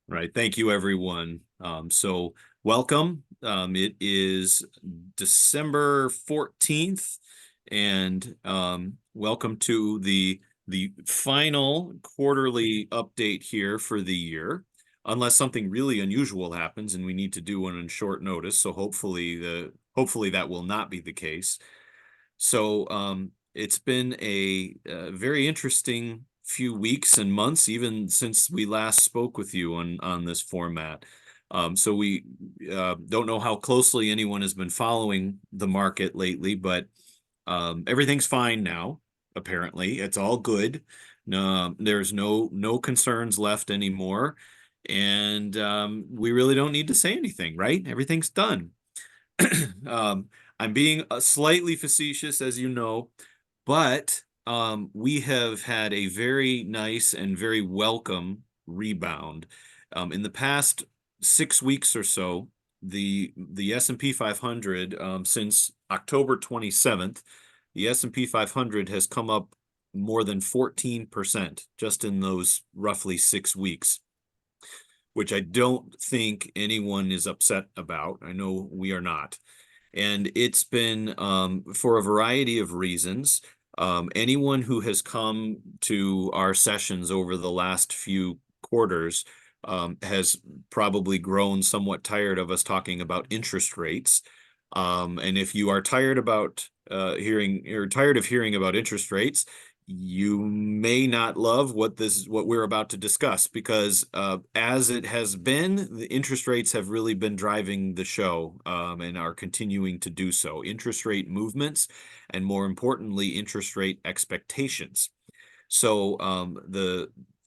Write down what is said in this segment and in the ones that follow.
Right. Thank you, everyone. So welcome. It is December 14th, and welcome to the final quarterly update here for the year, unless something really unusual happens and we need to do one on short notice. So hopefully that will not be the case. So it's been a very interesting few weeks and months, even since we last spoke with you on this format. So we don't know how closely anyone has been following the market lately, but everything's fine now. Apparently, it's all good. There's no concerns left anymore, and we really don't need to say anything, right? Everything's done. Um, I'm being slightly facetious, as you know, but we have had a very nice and very welcome rebound. In the past 6 weeks or so, the S&P 500, since October 27th, the S&P 500 has come up more than 14% just in those roughly 6 weeks, which I don't think anyone is upset about. I know we are not. And it's been for a variety of reasons. Anyone who has come to our sessions over the last few quarters has probably grown somewhat tired of us talking about interest rates. And if you are tired about tired of hearing about interest rates, you may not love what we're about to discuss, because as it has been, the interest rates have really been driving the show, and are continuing to do so. Interest rate movements, and more importantly, interest rate expectations. So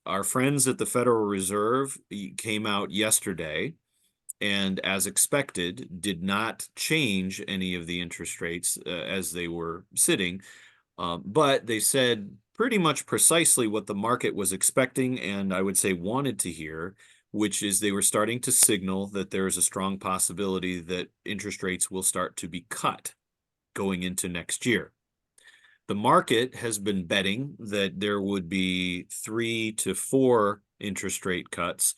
our friends at the Federal Reserve came out yesterday and, as expected, did not change any of the interest rates as they were sitting. But they said pretty much precisely what the market was expecting, and I would say wanted to hear, which is they were starting to signal that there is a strong possibility that interest rates will start to be cut going into next year. The market has been betting that there would be 3 to 4 interest rate cuts.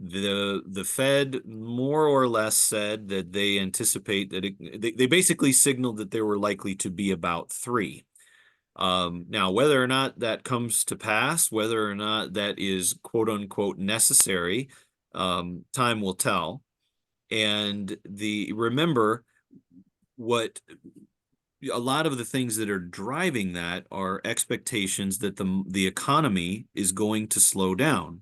The Fed more or less said that they anticipate that they basically signaled that there were likely to be about 3. Now, whether or not that comes to pass, whether or not that is quote unquote necessary, time will tell. And remember, what a lot of the things that are driving that are expectations that the economy is going to slow down.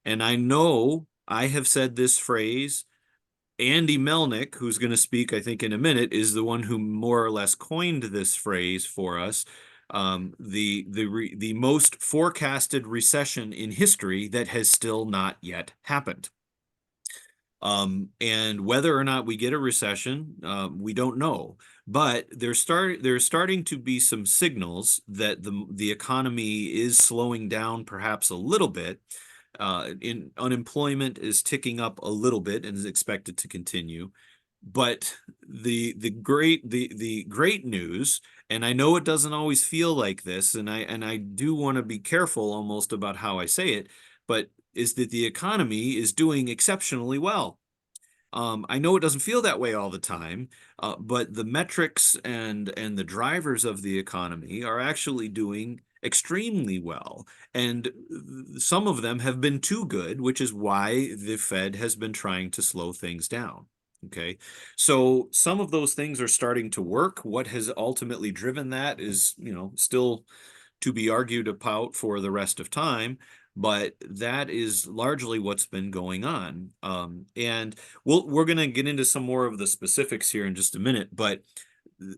And I know I have said this phrase. Andy Melnick, who's going to speak, I think, in a minute, is the one who more or less coined this phrase for us. The most forecasted recession in history that has still not yet happened. And whether or not we get a recession, we don't know. But there's starting to be some signals that the economy is slowing down perhaps a little bit. Unemployment is ticking up a little bit and is expected to continue. But the great news, and I know it doesn't always feel like this, and I do want to be careful almost about how I say it, but is that the economy is doing exceptionally well. I know it doesn't feel that way all the time, but the metrics and the drivers of the economy are actually doing extremely well. And some of them have been too good, which is why the Fed has been trying to slow things down. Okay, so some of those things are starting to work. What has ultimately driven that is, still to be argued about for the rest of time, but that is largely what's been going on. And we're going to get into some more of the specifics here in just a minute, but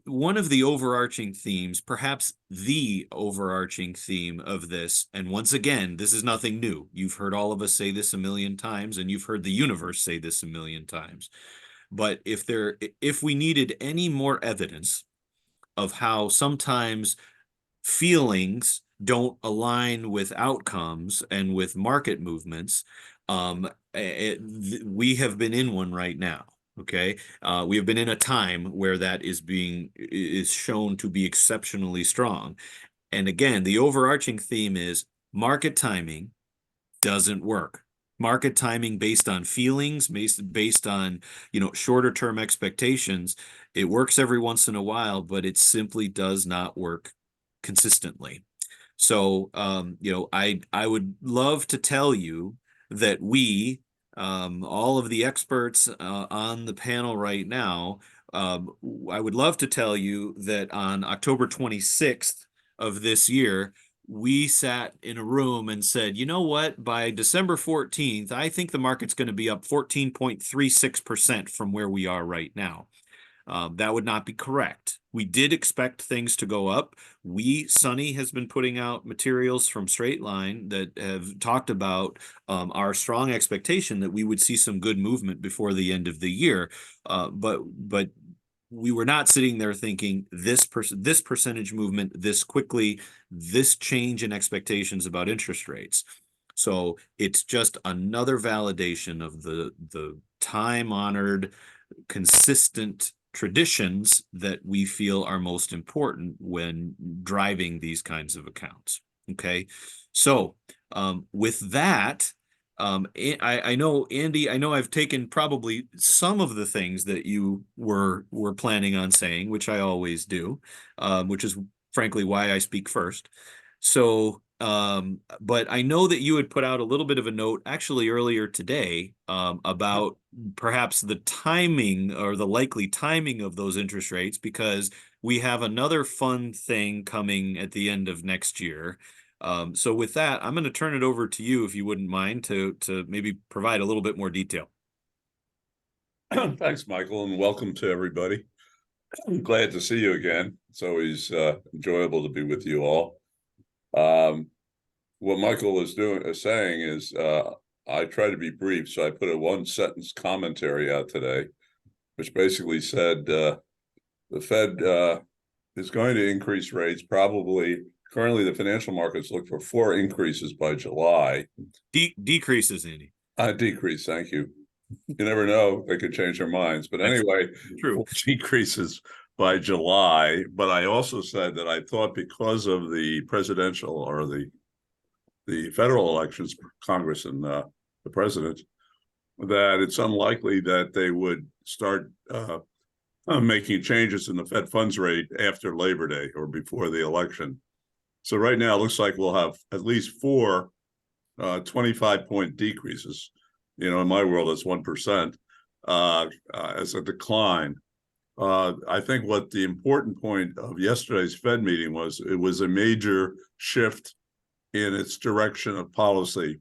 one of the overarching themes, perhaps the overarching theme of this, and once again, this is nothing new. You've heard all of us say this a million times, and you've heard the universe say this a million times. But if we needed any more evidence of how sometimes feelings don't align with outcomes and with market movements, we have been in one right now. Okay, we have been in a time where that is shown to be exceptionally strong. And again, the overarching theme is market timing doesn't work. Market timing based on feelings, based on, shorter term expectations. It works every once in a while, but it simply does not work consistently. So, I would love to tell you that all of the experts on the panel right now, I would love to tell you that on October 26th of this year, we sat in a room and said, you know what, by December 14th, I think the market's going to be up 14.36% from where we are right now. That would not be correct. We did expect things to go up. Sunny has been putting out materials from StraightLine that have talked about our strong expectation that we would see some good movement before the end of the year. But we were not sitting there thinking this percentage movement this quickly, this change in expectations about interest rates. So it's just another validation of the time-honored, consistent traditions that we feel are most important when driving these kinds of accounts. Okay. So with that, I know, Andy, I know I've taken probably some of the things that you were planning on saying, which I always do, which is frankly why I speak first. So, but I know that you had put out a little bit of a note actually earlier today about perhaps the timing or the likely timing of those interest rates, because we have another fun thing coming at the end of next year. So with that, I'm going to turn it over to you, if you wouldn't mind, to maybe provide a little bit more detail. Thanks, Michael, and welcome to everybody. I'm glad to see you again. It's always enjoyable to be with you all. What Michael is saying is I try to be brief, so I put a one-sentence commentary out today, which basically said the Fed is going to increase rates probably. Currently, the financial markets look for 4 increases by July. Decreases, Andy. Decrease, thank you. You never know, they could change their minds. But anyway, true. 4 decreases by July. But I also said that I thought because of the presidential or the federal elections, Congress and the president, that it's unlikely that they would start making changes in the Fed funds rate after Labor Day or before the election. So right now, it looks like we'll have at least 4 25-point decreases. In my world, it's 1% as a decline. I think what the important point of yesterday's Fed meeting was, it was a major shift in its direction of policy.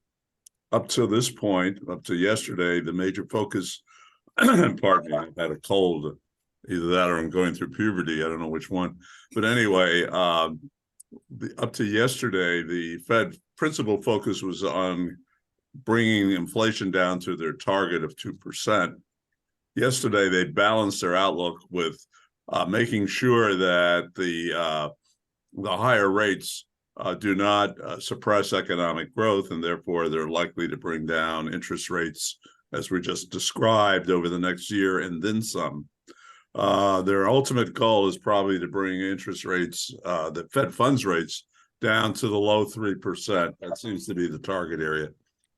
Up to this point, up to yesterday, the major focus, pardon me, I've had a cold, either that or I'm going through puberty, I don't know which one. But anyway, up to yesterday, the Fed principal focus was on bringing inflation down to their target of 2%. Yesterday, they balanced their outlook with making sure that the higher rates do not suppress economic growth, and therefore they're likely to bring down interest rates, as we just described, over the next year and then some. Their ultimate goal is probably to bring interest rates, the Fed funds rates, down to the low 3%. That seems to be the target area,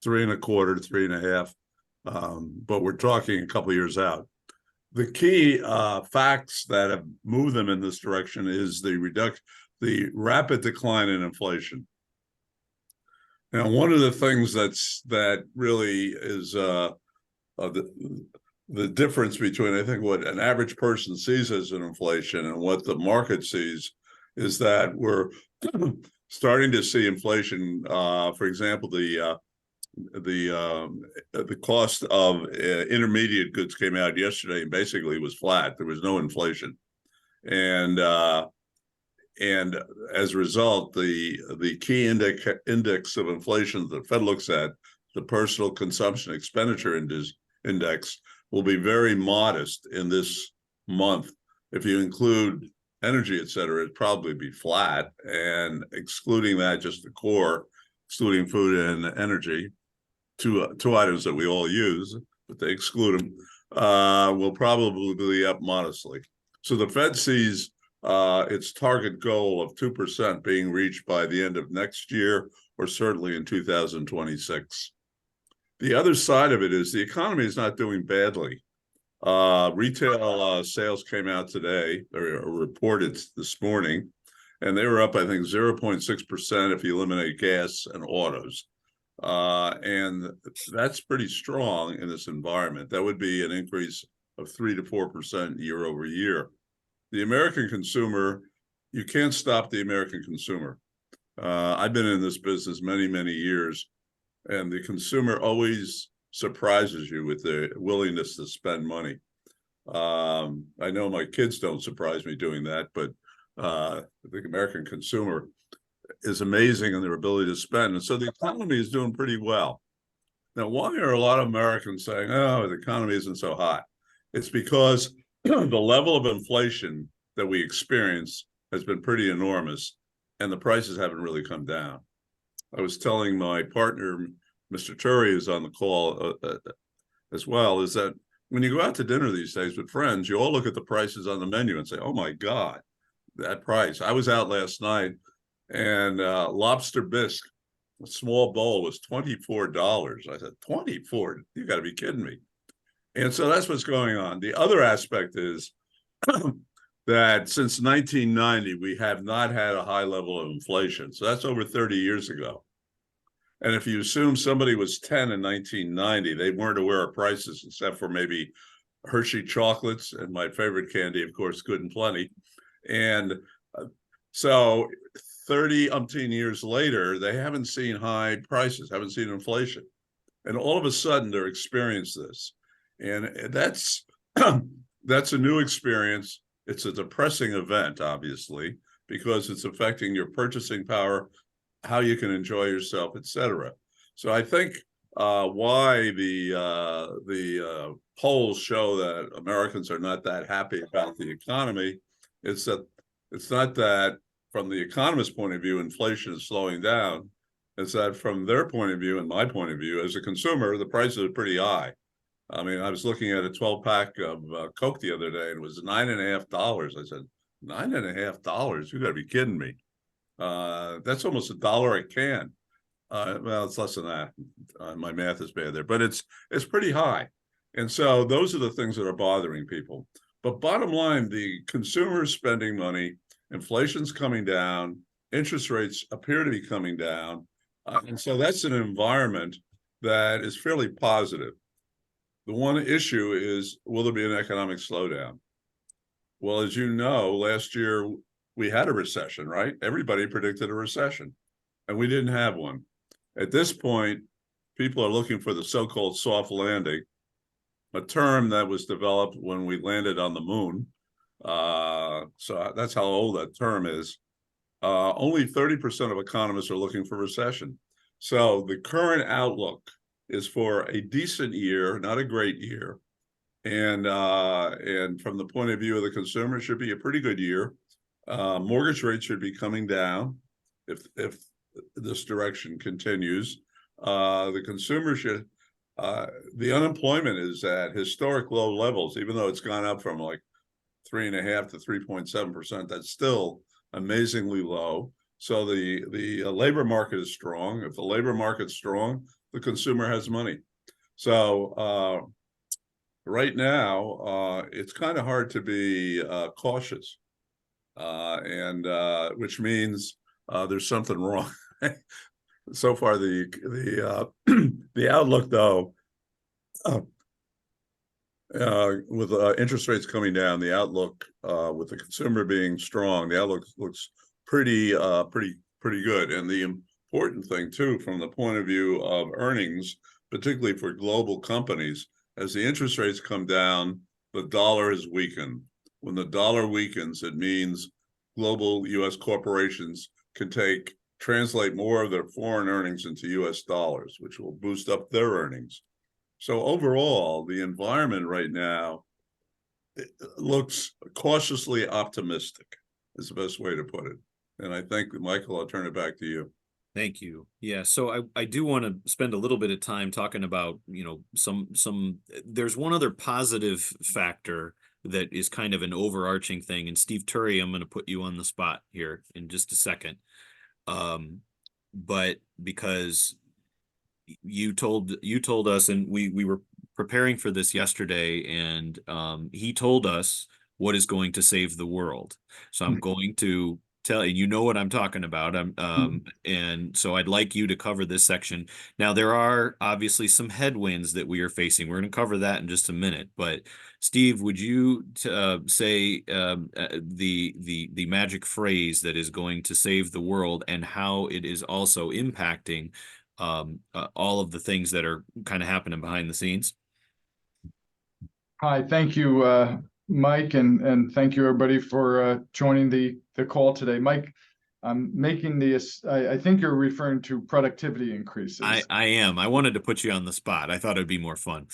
3.25 to 3.5. But we're talking a couple of years out. The key facts that have moved them in this direction is the rapid decline in inflation. Now, one of the things that really is the difference between, I think, what an average person sees as an inflation and what the market sees is that we're starting to see inflation. For example, the cost of intermediate goods came out yesterday and basically was flat. There was no inflation, and as a result, the key index of inflation the Fed looks at, the personal consumption expenditure index, will be very modest in this month. If you include energy, et cetera, it'd probably be flat. And excluding that, just the core, excluding food and energy, two items that we all use, but they exclude them, will probably be up modestly. So the Fed sees its target goal of 2% being reached by the end of next year, or certainly in 2026. The other side of it is the economy is not doing badly. Retail sales came out today, or reported this morning, and they were up, I think, 0.6% if you eliminate gas and autos. And that's pretty strong in this environment. That would be an increase of 3 to 4% year over year. The American consumer, you can't stop the American consumer. I've been in this business many, many years, and the consumer always surprises you with their willingness to spend money. I know my kids don't surprise me doing that, but the American consumer is amazing in their ability to spend. And so the economy is doing pretty well. Now, why are a lot of Americans saying, oh, the economy isn't so hot? It's because the level of inflation that we experience has been pretty enormous, and the prices haven't really come down. I was telling my partner, Mr. Turi, who's on the call as well, is that when you go out to dinner these days with friends, you all look at the prices on the menu and say, oh my God, that price. I was out last night, and lobster bisque, a small bowl, was $24. I said, 24? You got to be kidding me. And so that's what's going on. The other aspect is that since 1990, we have not had a high level of inflation. So that's over 30 years ago. And if you assume somebody was 10 in 1990, they weren't aware of prices except for maybe Hershey chocolates and my favorite candy, of course, Good and Plenty. And so 30-umpteen years later, they haven't seen high prices, haven't seen inflation. And all of a sudden, they're experiencing this. And that's that's a new experience. It's a depressing event, obviously, because it's affecting your purchasing power, how you can enjoy yourself, etc. So I think why the polls show that Americans are not that happy about the economy is that it's not that from the economist's point of view, inflation is slowing down. It's that from their point of view and my point of view, as a consumer, the prices are pretty high. I mean, I was looking at a 12-pack of Coke the other day, and it was $9.50. I said, $9.50? You got to be kidding me. That's almost $1 a can. Well, it's less than that. My math is bad there, but it's pretty high. And so those are the things that are bothering people. But bottom line, the consumer is spending money, inflation's coming down, interest rates appear to be coming down. And so that's an environment that is fairly positive. The one issue is, will there be an economic slowdown? Well, as you know, last year we had a recession, right? Everybody predicted a recession, and we didn't have one. At this point, people are looking for the so-called soft landing, a term that was developed when we landed on the moon. So that's how old that term is. Only 30% of economists are looking for recession. So the current outlook is for a decent year, not a great year. And from the point of view of the consumer, it should be a pretty good year. Mortgage rates should be coming down if this direction continues. The consumer should, the unemployment is at historic low levels, even though it's gone up from like 3.5 to 3.7%. That's still amazingly low. So the labor market is strong. If the labor market's strong, the consumer has money. So right now, it's kind of hard to be cautious, and which means there's something wrong. So far, the outlook, though, with interest rates coming down, the outlook with the consumer being strong, the outlook looks pretty good. And the important thing too, from the point of view of earnings, particularly for global companies, as the interest rates come down, the dollar has weakened. When the dollar weakens, it means global U.S. corporations can translate more of their foreign earnings into U.S. dollars, which will boost up their earnings. So overall, the environment right now looks cautiously optimistic, is the best way to put it. And I think, Michael, I'll turn it back to you. Thank you. Yeah, so I do want to spend a little bit of time talking about, some there's one other positive factor that is kind of an overarching thing. And Steve Turry, I'm going to put you on the spot here in just a second. But because you told us, and we were preparing for this yesterday, and he told us what is going to save the world. So I'm going to tell you, you know what I'm talking about. And so I'd like you to cover this section. Now, there are obviously some headwinds that we are facing. We're going to cover that in just a minute. But Steve, would you say the magic phrase that is going to save the world and how it is also impacting all of the things that are kind of happening behind the scenes? Hi, thank you, Mike, and thank you everybody for joining the call today. Mike, I'm making this. I think you're referring to productivity increases. I am. I wanted to put you on the spot. I thought it'd be more fun.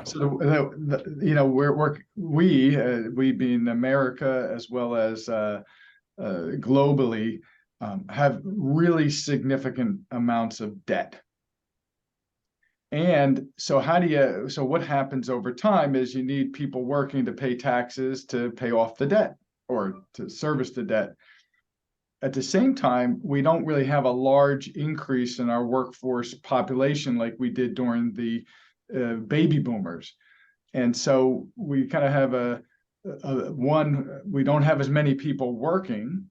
So we being America as well as globally have really significant amounts of debt. And so so what happens over time is you need people working to pay taxes to pay off the debt or to service the debt. At the same time, we don't really have a large increase in our workforce population like we did during the baby boomers. And so we kind of have we don't have as many people working.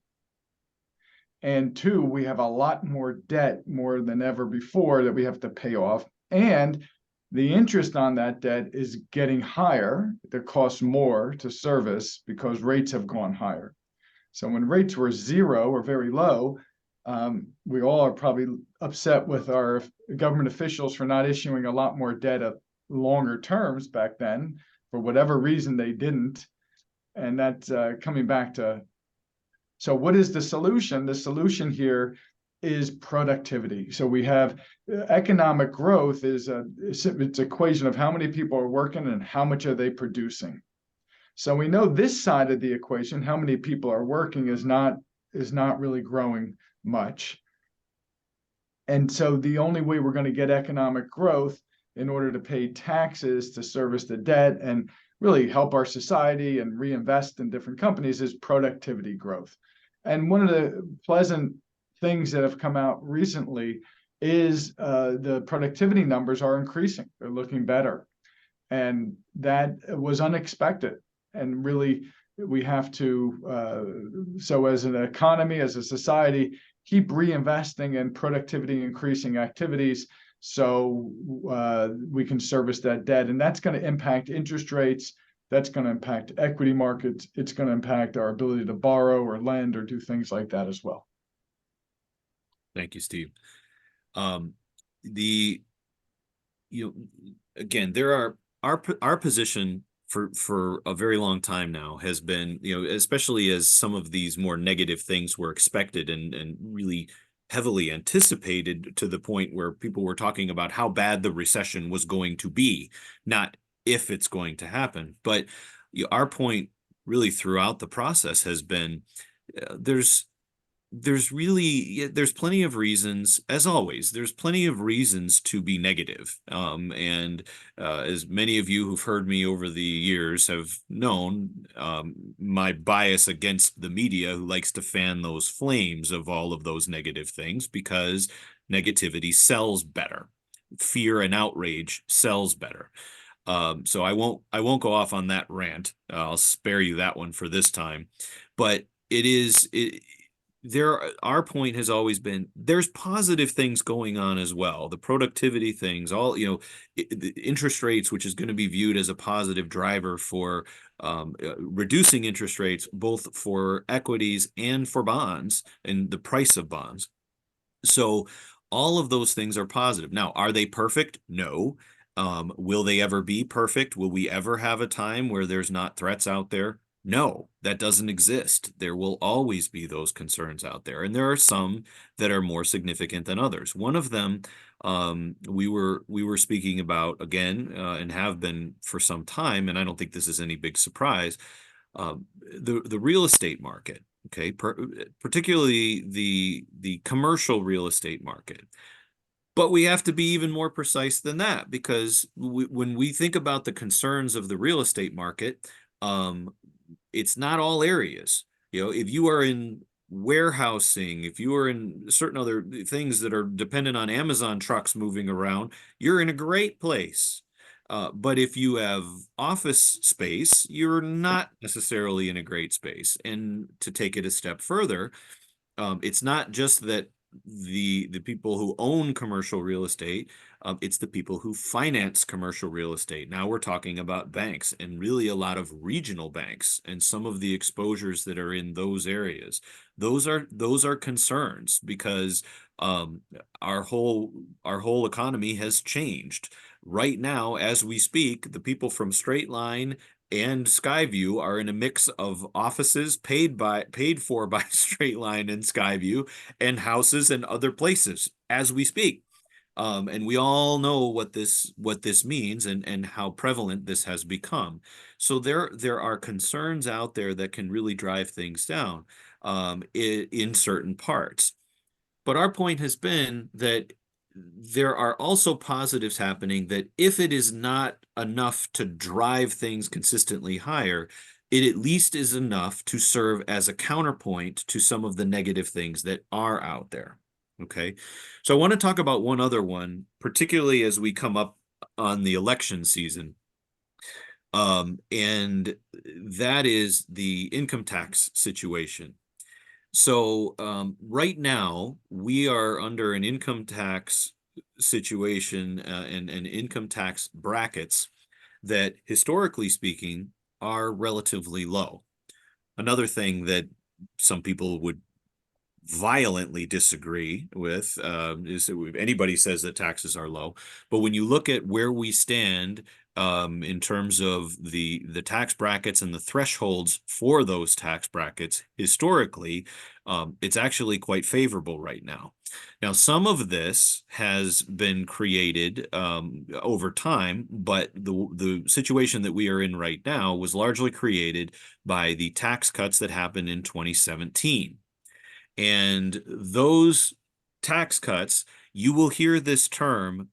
And two, we have a lot more debt, more than ever before, that we have to pay off. And the interest on that debt is getting higher. It costs more to service because rates have gone higher. So when rates were zero or very low, we all are probably upset with our government officials for not issuing a lot more debt at longer terms back then. For whatever reason, they didn't. And that's coming back to. So what is the solution? The solution here is productivity. So we have economic growth is it's equation of how many people are working and how much are they producing. So we know this side of the equation, how many people are working, is not really growing much. And so the only way we're going to get economic growth in order to pay taxes to service the debt and really help our society and reinvest in different companies is productivity growth. And one of the pleasant things that have come out recently is the productivity numbers are increasing. They're looking better. And that was unexpected. And really, we have to, so as an economy, as a society, keep reinvesting in productivity increasing activities so we can service that debt. And that's going to impact interest rates. That's going to impact equity markets. It's going to impact our ability to borrow or lend or do things like that as well. Thank you, Steve. Again, there are our position for a very long time now has been, especially as some of these more negative things were expected and really heavily anticipated, to the point where people were talking about how bad the recession was going to be, not if it's going to happen. But our point really throughout the process has been there's plenty of reasons, as always, there's plenty of reasons to be negative. And as many of you who've heard me over the years have known, my bias against the media, who likes to fan those flames of all of those negative things, because negativity sells better. Fear and outrage sells better. So I won't go off on that rant. I'll spare you that one for this time. But our point has always been there's positive things going on as well. The productivity things, the interest rates, which is going to be viewed as a positive driver for reducing interest rates, both for equities and for bonds and the price of bonds. So all of those things are positive. Now, are they perfect? No. Will they ever be perfect? Will we ever have a time where there's not threats out there? No, that doesn't exist. There will always be those concerns out there, and there are some that are more significant than others. One of them, we were speaking about again, and have been for some time, and I don't think this is any big surprise. The real estate market, okay, particularly the commercial real estate market. But we have to be even more precise than that, because when we think about the concerns of the real estate market, it's not all areas. If you are in warehousing, if you are in certain other things that are dependent on Amazon trucks moving around, you're in a great place. But if you have office space, you're not necessarily in a great space. And to take it a step further, it's not just that the people who own commercial real estate, it's the people who finance commercial real estate. Now we're talking about banks, and really a lot of regional banks, and some of the exposures that are in those areas. Those are concerns, because um, our whole economy has changed. Right now, as we speak, the people from StraightLine and Skyview are in a mix of offices paid for by StraightLine and Skyview, and houses and other places as we speak. And we all know what this means, and how prevalent this has become. So there are concerns out there that can really drive things down, in certain parts. But our point has been that there are also positives happening, that if it is not enough to drive things consistently higher, it at least is enough to serve as a counterpoint to some of the negative things that are out there. Okay. So I want to talk about one other one, particularly as we come up on the election season. And that is the income tax situation. So right now, we are under an income tax situation, and income tax brackets that, historically speaking, are relatively low. Another thing that some people would violently disagree with, is that if anybody says that taxes are low. But when you look at where we stand, in terms of the tax brackets and the thresholds for those tax brackets, historically, it's actually quite favorable right now. Now, some of this has been created over time, but the situation that we are in right now was largely created by the tax cuts that happened in 2017. And those tax cuts, you will hear this term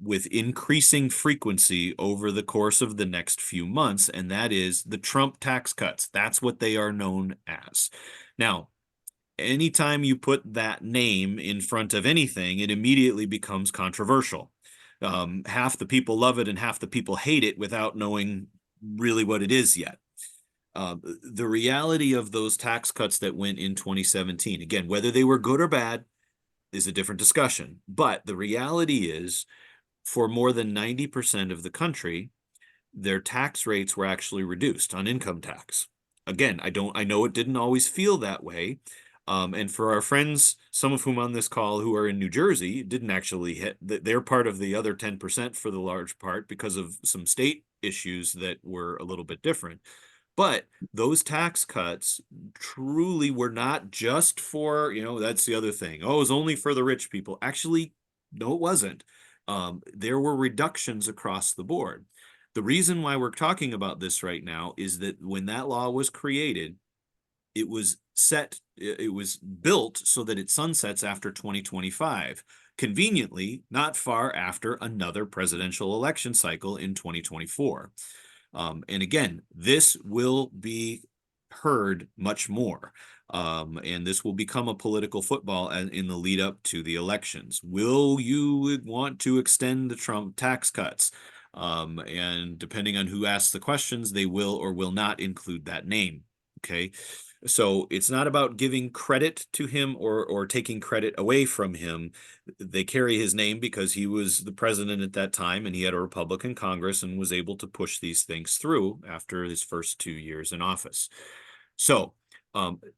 with increasing frequency over the course of the next few months, and that is the Trump tax cuts. That's what they are known as. Now, anytime you put that name in front of anything, it immediately becomes controversial. Half the people love it and half the people hate it without knowing really what it is yet. The reality of those tax cuts that went in 2017, again, whether they were good or bad is a different discussion. But the reality is, for more than 90% of the country, their tax rates were actually reduced on income tax. Again, I know it didn't always feel that way. And for our friends, some of whom on this call who are in New Jersey, it didn't actually hit. They're part of the other 10% for the large part, because of some state issues that were a little bit different. But those tax cuts truly were not just for, that's the other thing. Oh, it was only for the rich people. Actually, no, it wasn't. There were reductions across the board. The reason why we're talking about this right now is that when that law was created, it was built so that it sunsets after 2025, conveniently not far after another presidential election cycle in 2024. And again, this will be heard much more. And this will become a political football in the lead up to the elections. Will you want to extend the Trump tax cuts? And depending on who asks the questions, they will or will not include that name. Okay. So it's not about giving credit to him or taking credit away from him. They carry his name because he was the president at that time, and he had a Republican Congress and was able to push these things through after his first 2 years in office. So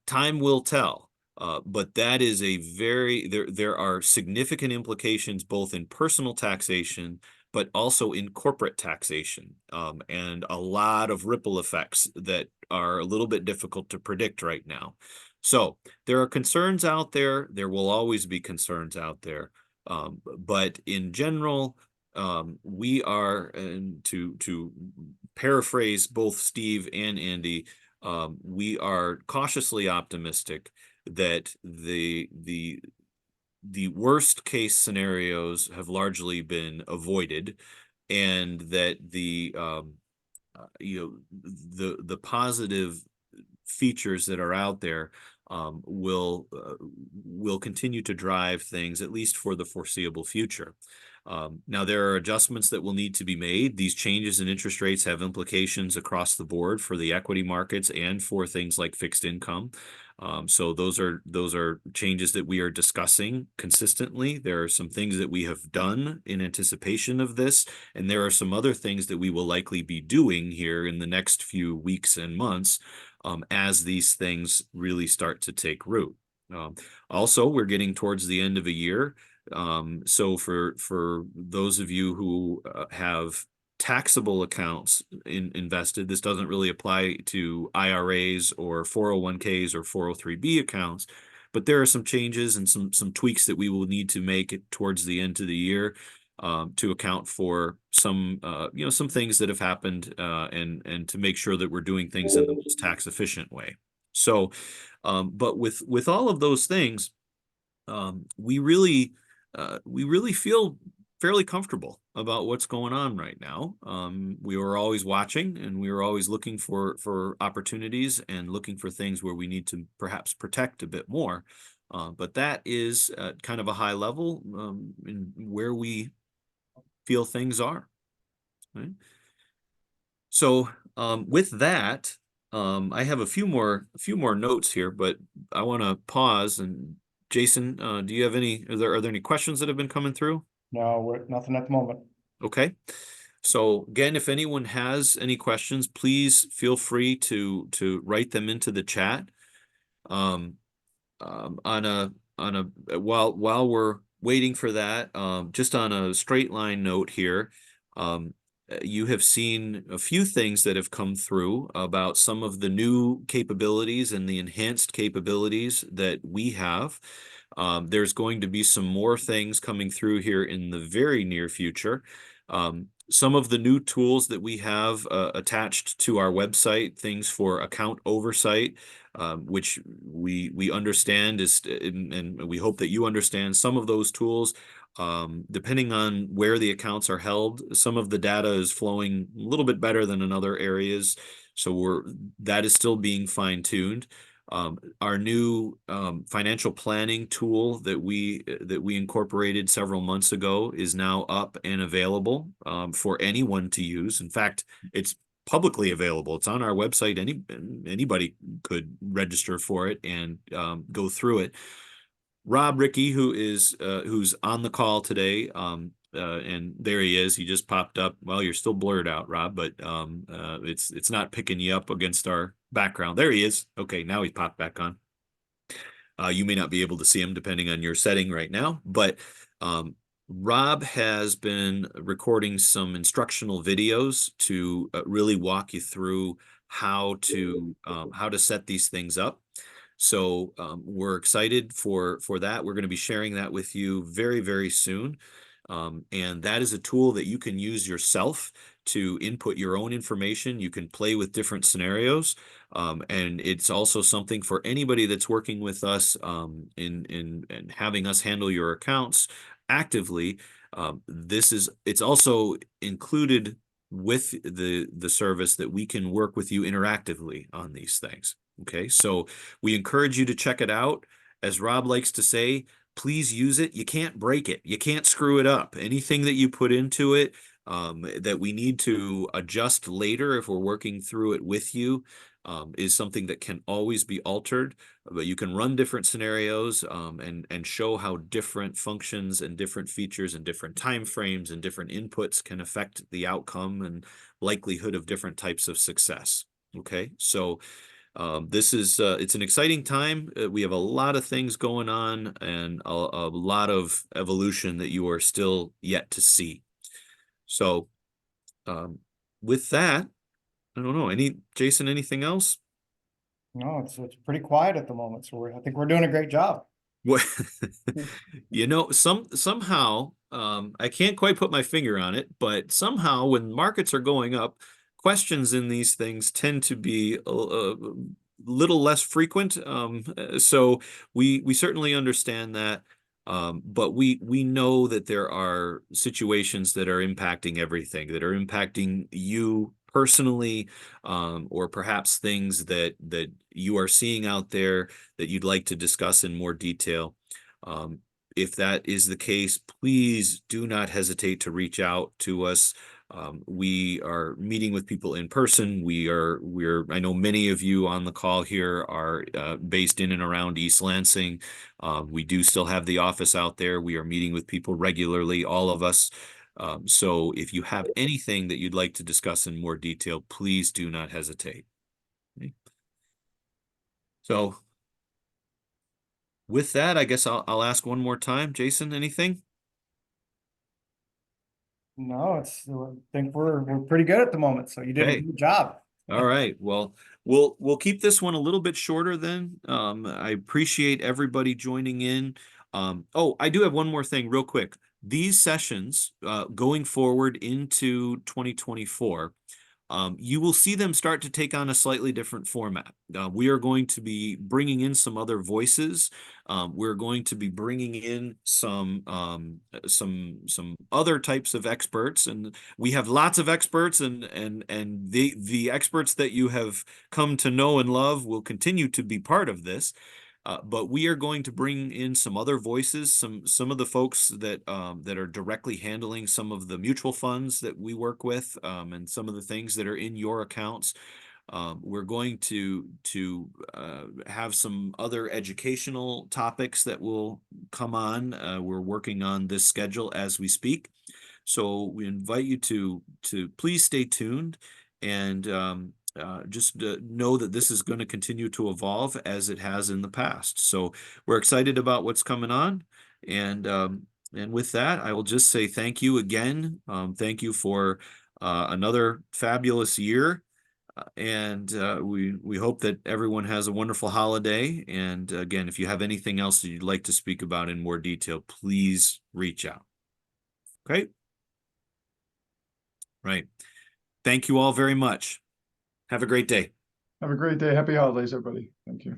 time will tell. But that is there are significant implications both in personal taxation, but also in corporate taxation, and a lot of ripple effects that are a little bit difficult to predict right now. So there are concerns out there. There will always be concerns out there. But in general, we are, and to paraphrase both Steve and Andy, we are cautiously optimistic that the worst case scenarios have largely been avoided, and that the positive features that are out there will continue to drive things, at least for the foreseeable future. Now, there are adjustments that will need to be made. These changes in interest rates have implications across the board for the equity markets and for things like fixed income. So those are changes that we are discussing consistently. There are some things that we have done in anticipation of this, and there are some other things that we will likely be doing here in the next few weeks and months as these things really start to take root. Also, we're getting towards the end of a year. So for those of you who have taxable accounts invested, this doesn't really apply to IRAs or 401ks or 403b accounts, but there are some changes and some tweaks that we will need to make towards the end of the year to account for some some things that have happened and to make sure that we're doing things in the most tax efficient way. So, but with all of those things, we really feel fairly comfortable about what's going on right now. We were always watching, and we were always looking for opportunities and looking for things where we need to perhaps protect a bit more. But that is kind of a high level in where we feel things are. Right? So with that, I have a few more notes here, but I want to pause. And Jason, do you have any? Are there any questions that have been coming through? No, nothing at the moment. Okay. So again, if anyone has any questions, please feel free to write them into the chat. On a while we're waiting for that, just on a StraightLine note here, you have seen a few things that have come through about some of the new capabilities and the enhanced capabilities that we have. There's going to be some more things coming through here in the very near future. Some of the new tools that we have attached to our website, things for account oversight, which we understand is, and we hope that you understand some of those tools. Depending on where the accounts are held, some of the data is flowing a little bit better than in other areas. So that is still being fine-tuned. Our new financial planning tool that we incorporated several months ago is now up and available for anyone to use. In fact, it's publicly available. It's on our website. Anybody could register for it and go through it. Rob Rickey, who's on the call today, and there he is. He just popped up. Well, you're still blurred out, Rob, but it's not picking you up against our background. There he is. Okay, now he's popped back on. You may not be able to see him depending on your setting right now, but Rob has been recording some instructional videos to really walk you through how to set these things up. So we're excited for that. We're going to be sharing that with you very, very soon. And that is a tool that you can use yourself to input your own information. You can play with different scenarios. And it's also something for anybody that's working with us in having us handle your accounts actively. It's also included with the service that we can work with you interactively on these things. Okay, so we encourage you to check it out. As Rob likes to say, please use it. You can't break it. You can't screw it up. Anything that you put into it that we need to adjust later if we're working through it with you is something that can always be altered. But you can run different scenarios and show how different functions and different features and different time frames and different inputs can affect the outcome and likelihood of different types of success. Okay, so it's an exciting time. We have a lot of things going on and a lot of evolution that you are still yet to see. So with that, I don't know, Jason, anything else? No, it's pretty quiet at the moment, so I think we're doing a great job. What somehow I can't quite put my finger on it, but somehow when markets are going up, questions in these things tend to be a little less frequent. So we certainly understand that, but we know that there are situations that are impacting everything, that are impacting you personally, or perhaps things that you are seeing out there that you'd like to discuss in more detail. If that is the case, please do not hesitate to reach out to us. We are meeting with people in person. I know many of you on the call here are based in and around East Lansing. We do still have the office out there. We are meeting with people regularly, all of us. So if you have anything that you'd like to discuss in more detail, please do not hesitate. Okay. So with that, I guess I'll ask one more time. Jason, anything? No, I think we're pretty good at the moment, so you did a Okay. good job. All right. Well, we'll keep this one a little bit shorter then. I appreciate everybody joining in. Oh, I do have one more thing real quick. These sessions, going forward into 2024, you will see them start to take on a slightly different format. We are going to be bringing in some other voices. We're going to be bringing in some other types of experts, and we have lots of experts, and the experts that you have come to know and love will continue to be part of this. But we are going to bring in some other voices, some of the folks that are directly handling some of the mutual funds that we work with, and some of the things that are in your accounts. We're going to have some other educational topics that will come on. We're working on this schedule as we speak. So we invite you to please stay tuned, and just know that this is going to continue to evolve as it has in the past. So we're excited about what's coming on. And with that, I will just say thank you again. Thank you for another fabulous year. And we hope that everyone has a wonderful holiday. And again, if you have anything else that you'd like to speak about in more detail, please reach out. Okay. Right. Thank you all very much. Have a great day. Have a great day. Happy holidays, everybody. Thank you.